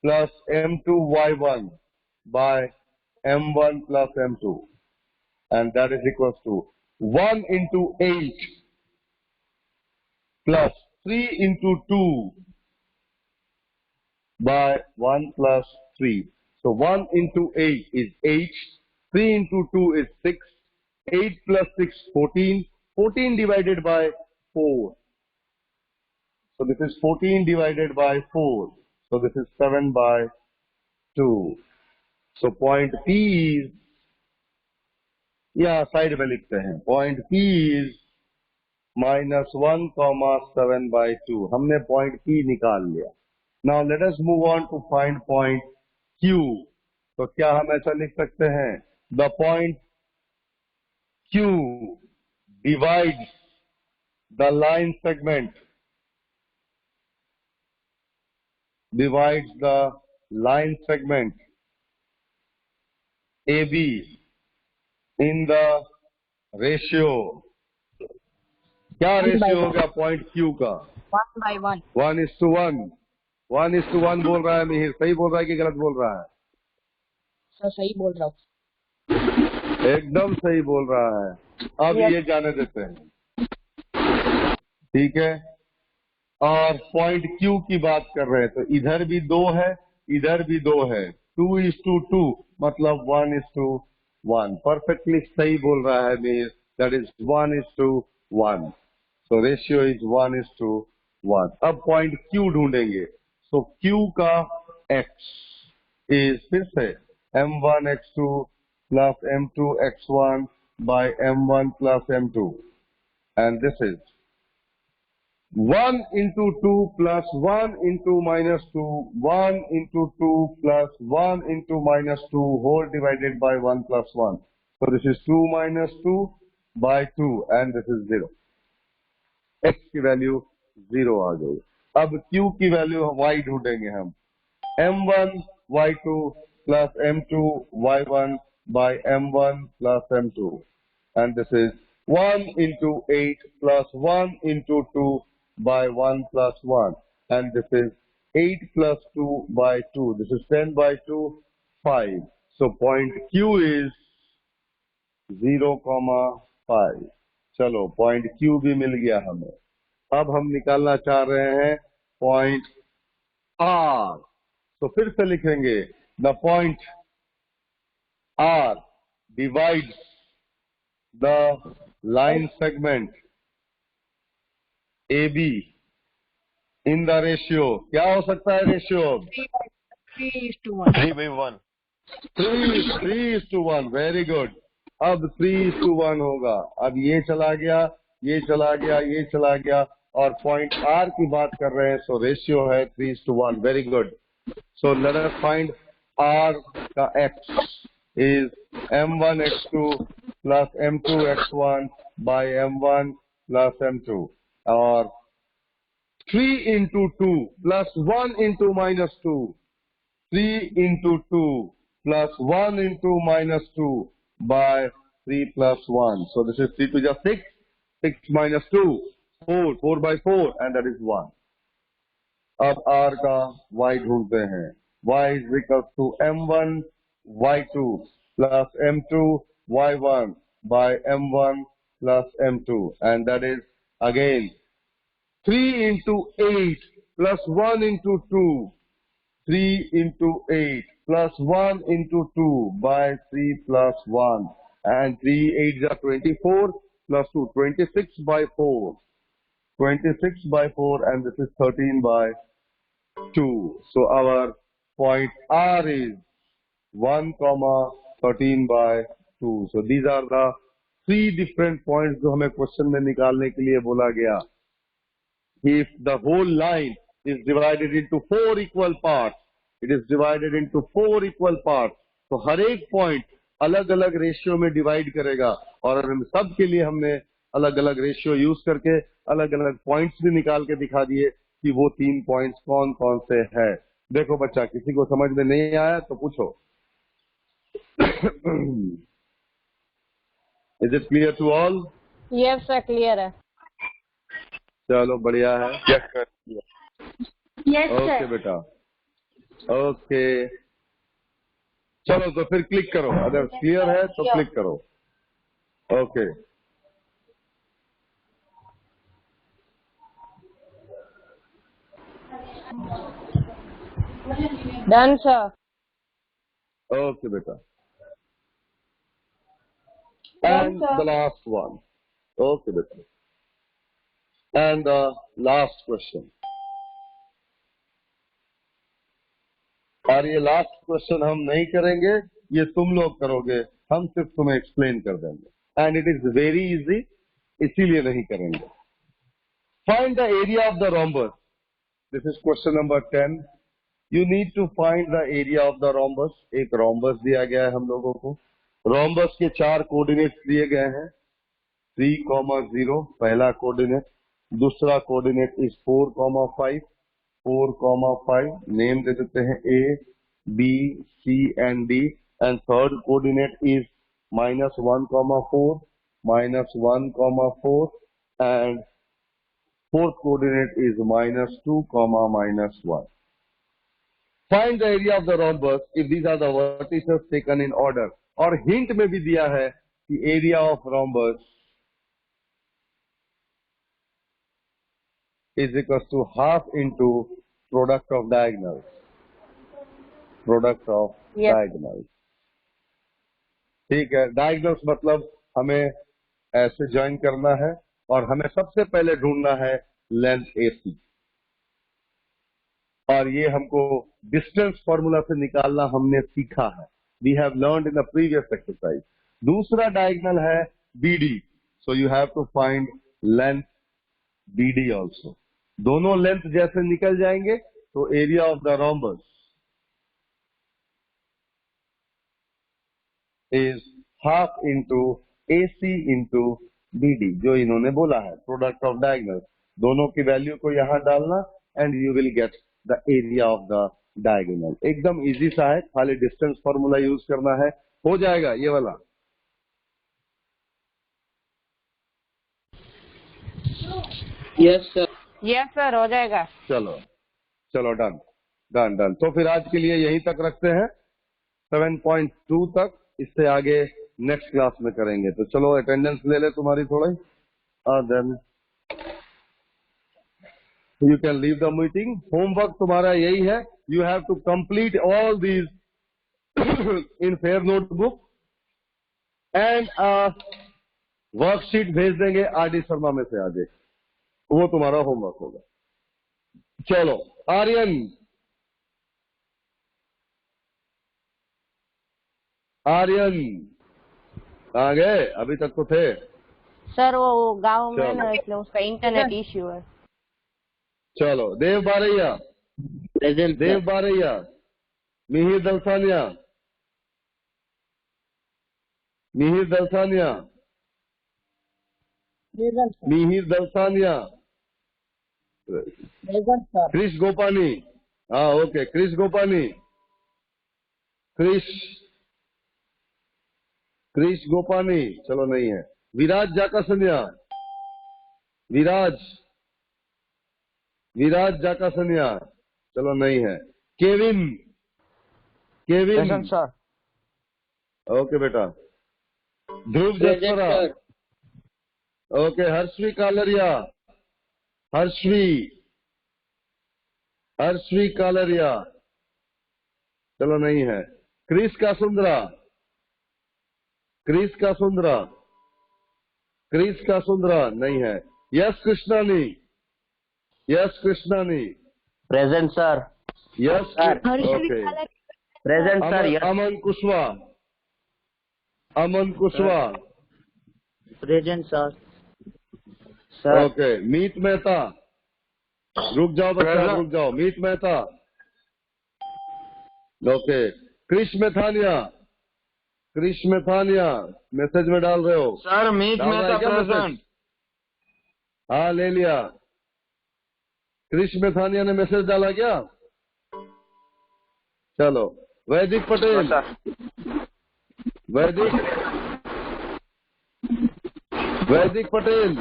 [SPEAKER 1] plus m2y1 by m1 plus m2, and that is equals to 1 into 8 plus 3 into 2 by 1 plus 3. So 1 into 8 is 8. 3 into 2 is 6. 8 plus 6, 14. 14 divided by 4. So this is 14 divided by 4. So this is 7/2. So point P is, या side में लिखते हैं, point P is -1, 7/2. हमने point P निकाल लिया. Now let us move on to find point Q. तो क्या हम ऐसा लिख सकते हैं? The point Q divides the line segment, divides the line segment AB in the ratio. क्या रेशियो होगा पॉइंट Q का?
[SPEAKER 5] 1/1.
[SPEAKER 1] 1:1. 1:1 बोल रहा है मिहिर. सही बोल रहा है कि गलत बोल रहा है?
[SPEAKER 5] सर सही बोल रहा हूँ.
[SPEAKER 1] एकदम सही बोल रहा है. अब ये जाने देते हैं, ठीक है. और पॉइंट Q की बात कर रहे हैं, तो इधर भी 2 है, इधर भी 2 है. 2:2 मतलब 1:1. परफेक्टली सही बोल रहा है Mihir. That is 1:1. So ratio is 1:1. अब पॉइंट Q ढूंढेंगे. सो Q का x इज फिर से m1x2 plus m2x1 by m1 plus m2, and this is 1 into 2 plus 1 into minus 2, 1 into 2 plus 1 into minus 2 whole divided by 1 plus 1. So this is 2 minus 2 by 2 and this is 0. X की value 0 आ गई. अब Q की value Y ढूंढेंगे हम. M1 Y2 plus M2 Y1 by M1 plus M2. And this is 1 into 8 plus 1 into 2 by 1 plus 1. And this is 8 plus 2 by 2. This is 10 by 2, 5. So point Q is 0,5. चलो point Q भी मिल गया हमें. अब हम निकालना चाह रहे हैं पॉइंट R. तो फिर से लिखेंगे the point R divides the line segment AB in the ratio. क्या हो सकता है रेशियो?
[SPEAKER 5] 3:1.
[SPEAKER 7] 3/1.
[SPEAKER 1] 3:1. Very good. अब 3:1 होगा. अब ये चला गया, ये चला गया, ये चला गया और पॉइंट R की बात कर रहे हैं. सो रेशियो है 3:1. Very good. सो लेट अस फाइंड R का X is M1 X2 plus M2 X1 by M1 plus M2 और 3 into 2 plus 1 into minus 2. 3 into 2 plus 1 into minus 2 by 3 plus 1. So this is 3 to just 6. 6 minus 2, 4. 4 by 4 and that is 1. अब R का Y ढूंढते हैं. Y is equal to M1 Y2 plus M2 Y1 by M1 plus M2 and that is again 3 into 8 plus 1 into 2. 3 into 8 plus 1 into 2 by 3 plus 1 and 3 8s are 24 plus 2 26 by 4. 26 by 4 and this is 13 by 2. So our point R is 1,13 by 2. So these are the 3 different points जो हमें question में निकालने के लिए बोला गया. If the whole line is divided into 4 equal parts, it is divided into 4 equal parts. तो हर एक पॉइंट अलग अलग रेशियो में डिवाइड करेगा और हम सब के लिए हमने अलग अलग रेशियो यूज करके अलग अलग पॉइंट्स भी निकाल के दिखा दिए कि वो 3 पॉइंट्स कौन कौन से हैं. देखो बच्चा, किसी को समझ में नहीं आया तो पूछो. Is it clear to all?
[SPEAKER 4] Yes sir, clear है.
[SPEAKER 1] चलो बढ़िया है.
[SPEAKER 7] Yes, sir.
[SPEAKER 2] Yes,
[SPEAKER 1] okay
[SPEAKER 2] sir.
[SPEAKER 1] बेटा. ओके चलो तो फिर क्लिक करो. अगर क्लियर है तो क्लिक करो. Okay
[SPEAKER 4] Done sir.
[SPEAKER 1] ओके बेटा. And the last one. Okay बेटा. And the last question. और ये लास्ट क्वेश्चन हम नहीं करेंगे, ये तुम लोग करोगे, हम सिर्फ तुम्हें एक्सप्लेन कर देंगे. And it is very easy, इसीलिए नहीं करेंगे. Find the area of the rhombus. This is question number 10. You need to find the area of the rhombus. एक रोम्बस दिया गया है हम लोगों को. रोम्बस के 4 कोऑर्डिनेट्स दिए गए हैं. 3,0 पहला कोऑर्डिनेट. दूसरा कोऑर्डिनेट इज 4,5. 4,5 नेम दे देते हैं A, B, C and D. And third coordinate is -1,4, -1,4 and fourth coordinate is -2, -1. Find the area of the rhombus if these are the vertices taken in order. और hint में भी दिया है कि area of rhombus is equals to half into product of diagonals. Product of diagonals. ठीक है. Diagonals मतलब हमें ऐसे ज्वाइन करना है और हमें सबसे पहले ढूंढना है लेंथ AC. और ये हमको डिस्टेंस फॉर्मूला से निकालना हमने सीखा है. We have learned in the previous exercise. दूसरा डायगोनल है BD. So you have to find length BD also. दोनों लेंथ जैसे निकल जाएंगे तो area of the rhombus is half into AC into BD, जो इन्होंने बोला है, प्रोडक्ट ऑफ डायगोनल। दोनों की वैल्यू को यहां डालना and you will get the area of the diagonal. एकदम इजी सा है, खाली डिस्टेंस फॉर्मूला यूज करना है, हो जाएगा ये वाला।
[SPEAKER 4] यस सर हो जाएगा।
[SPEAKER 1] चलो चलो डन डन डन। तो फिर आज के लिए यहीं तक रखते हैं, 7.2 तक। इससे आगे नेक्स्ट क्लास में करेंगे। तो चलो अटेंडेंस ले ले तुम्हारी थोड़ी, और then you can leave the meeting. Homework तुम्हारा यही है, you have to complete all these in fair notebook and worksheet भेज देंगे RD शर्मा में से आगे, वो तुम्हारा होमवर्क होगा। चलो आर्यन, आर्यन कहाँ गए? अभी तक तो थे।
[SPEAKER 4] सर वो गांव में
[SPEAKER 1] चलो।
[SPEAKER 4] ना, इसलिए उसका इंटरनेट इश्यू है।
[SPEAKER 1] चलो देव बारैया,
[SPEAKER 6] प्रेजेंट
[SPEAKER 1] देव बारैया, मिहिर दलसानिया, मिहिर दलसानिया, मिहिर दलसानिया, क्रिश गोपानी। हाँ ओके, क्रिश गोपानी, क्रिश गोपानी, चलो नहीं है। विराज जाकासनिया, विराज जाकासनिया, चलो नहीं है। Kevin, Kevin
[SPEAKER 6] sir.
[SPEAKER 1] ओके बेटा। ध्रुव जसपरा, ओके। हर्षवी कालरिया, हर्षवी कालरिया, चलो नहीं है। क्रिस कासुंद्रा, क्रिस कासुंद्रा नहीं है। Yash Krishnani,
[SPEAKER 6] present sir.
[SPEAKER 1] Yash
[SPEAKER 6] sir.
[SPEAKER 1] Okay.
[SPEAKER 6] Present sir.
[SPEAKER 1] Aman Kushwaha,
[SPEAKER 6] present sir.
[SPEAKER 1] Okay. Meet Mehta, रुक जाओ बच्चा, रुक जाओ। मीत मेहता, ओके। क्रिश मेथानिया, मैसेज में डाल रहे हो
[SPEAKER 7] सर मीत
[SPEAKER 1] डाल रहा है
[SPEAKER 7] मेहता
[SPEAKER 1] क्या मैसेज?
[SPEAKER 7] प्रेजेंट।
[SPEAKER 1] हाँ ले लिया। क्रिश मेथानिया ने मैसेज डाला क्या? चलो। वैदिक पटेल, वैदिक पटेल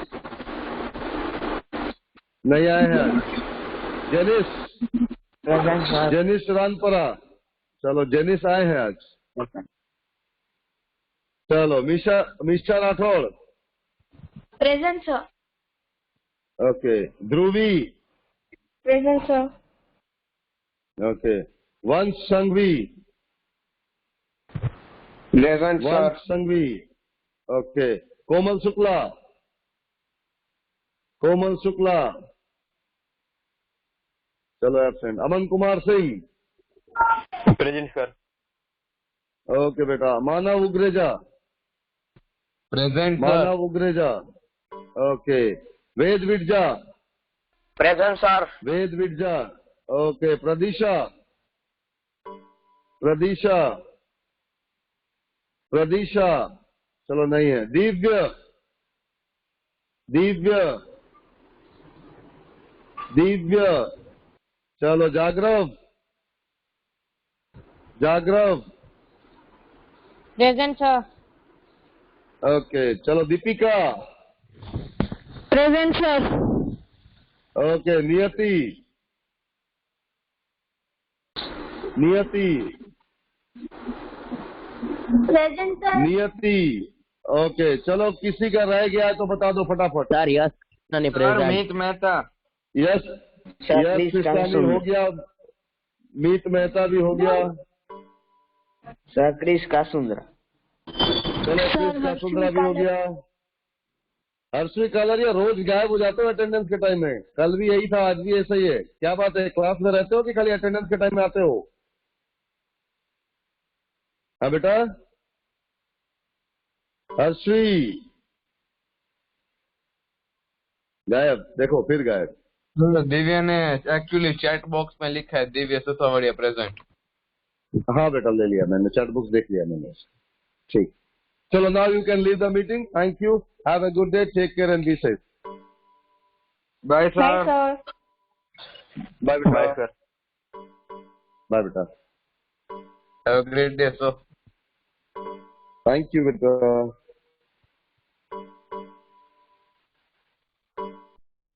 [SPEAKER 1] नहीं आए हैं।
[SPEAKER 6] Present sir.
[SPEAKER 1] जेनिस रानपरा, चलो जेनिस आए हैं आज। चलो Misha Rathod,
[SPEAKER 2] present sir.
[SPEAKER 1] Okay. Dhruvi,
[SPEAKER 2] present sir.
[SPEAKER 1] Okay. Vansh Sanghvi, okay. Komal Shukla, चलो absent. Aman Kumar Singh,
[SPEAKER 7] present sir.
[SPEAKER 1] Okay बेटा। Manav Ugreja, okay. Ved Vidja,
[SPEAKER 6] present sir.
[SPEAKER 1] Okay. Pradisha, चलो नहीं है। दिव्य, चलो। Jagrav,
[SPEAKER 4] present sir.
[SPEAKER 1] ओके। चलो Deepika,
[SPEAKER 4] present sir.
[SPEAKER 1] Okay. Niyati,
[SPEAKER 2] present sir.
[SPEAKER 1] Okay. चलो किसी का रह गया है तो बता दो फटाफट।
[SPEAKER 6] सर यस नहीं
[SPEAKER 7] सर
[SPEAKER 6] प्रेजेंट।
[SPEAKER 7] मीत मेहता।
[SPEAKER 1] यस कृष्णानी हो गया, मीत मेहता भी हो गया।
[SPEAKER 6] सर क्रिश कासुंद्रा।
[SPEAKER 1] चलो क्रिश कासुंद्रा भी हो गया। हर्षवी कालरिया रोज गायब हो जाते हो अटेंडेंस के टाइम में। कल भी यही था, आज भी ऐसा ही है। क्या बात है, क्लास में रहते हो कि खाली अटेंडेंस के टाइम में आते हो? हाँ बेटा। हर्षवी गायब, देखो फिर गायब।
[SPEAKER 3] दिव्या ने एक्चुअली चैट बॉक्स में लिखा है दिव्या ससावड़िया प्रेजेंट।
[SPEAKER 1] हाँ बेटा, ले लिया मैंने, चैट बुक्स देख लिया मैंने। ठीक, चलो, now you can leave the meeting. Thank you, have a good day, take care and be safe.
[SPEAKER 3] Bye
[SPEAKER 2] bye
[SPEAKER 3] sir.
[SPEAKER 2] Sir.
[SPEAKER 1] Bye बेटा।
[SPEAKER 7] Bye sir.
[SPEAKER 1] बाय बेटा।
[SPEAKER 3] Have a great day sir.
[SPEAKER 1] Thank you बेटा।